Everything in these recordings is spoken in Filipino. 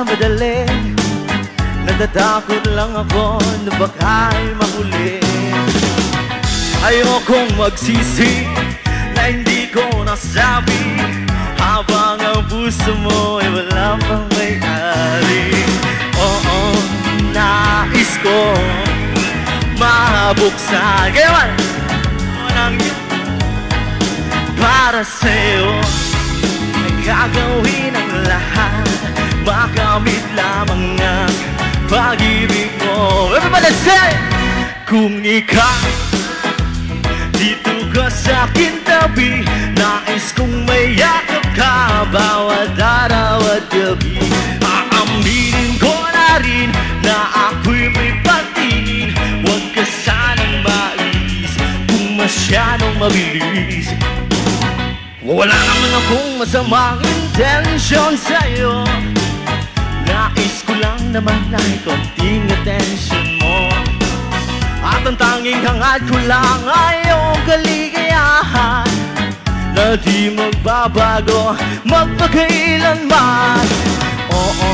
nagmamadali. Natatakot lang ako na baka'y mahuli. Ayokong magsisi na hindi ko nasabi, habang ang puso mo ay wala pang may-ari. Oo, nais ko mabuksan kaya man ang para sa'yo. Ay gagawin ang lahat, makamit lamang ang pag-ibig mo. Everybody say! Kung ikaw dito ka sa aking tabi, nais kong mayakap ka bawat araw at gabi. Aaminin ko na rin na ako'y may pagtingin. Huwag ka sanang mais kung masyadong mabilis. Wala naman akong masamang intensyon sa'yo. Nais ko lang naman ay konting atensyon mo. At ang tanging hangad ko lang ay iyong kaligayahan na di magbabago magpakailanman. Oo,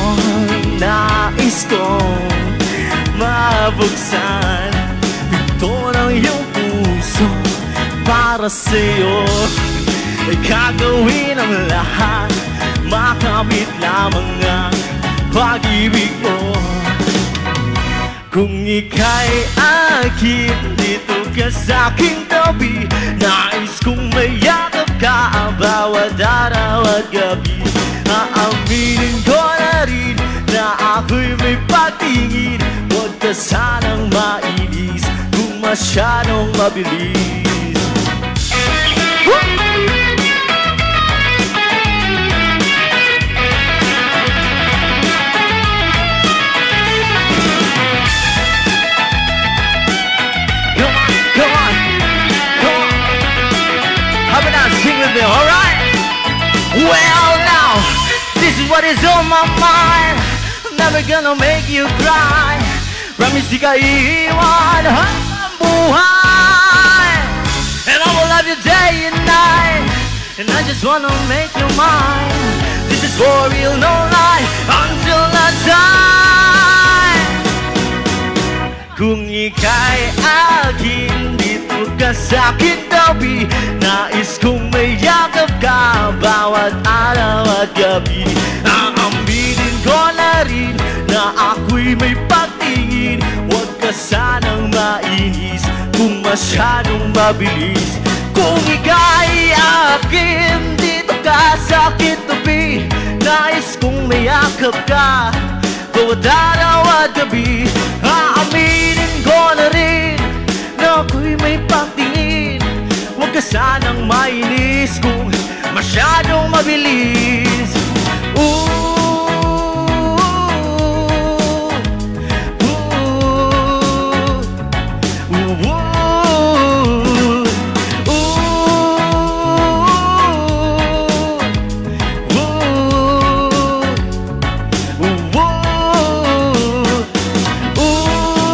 nais kong mabuksan pinto ng iyong puso para sa'yo. Ay gagawin ang lahat, makamit lamang ang pag-ibig mo. Kung ika'y akin, dito ka sa aking tabi, nais kong mayakap ka bawat araw at gabi. Aaminin ko na rin na ako'y may patingin. Huwag ka sanang mainis kung masyadong mabilis. Alright? Well now, this is what is on my mind. Never gonna make you cry. Promise di ka iiwan habang buhay. And I will love you day and night. And I just wanna make you mine. This is for real, no lie, until I die. Kung ika'y akin, dito ka sa aking tabi, nais kong mayakap ka bawat araw at gabi. Aaminin ko na rin na ako'y may pagtingin. Huwag ka sanang mainis kung masyadong mabilis. Kung ika'y akin, dito ka sa aking tabi, nais kong mayakap ka bawat araw at gabi. Aaminin ko na rin na ako'y may pagtingin. Huwag ka sanang mainis kung masyadong mabilis.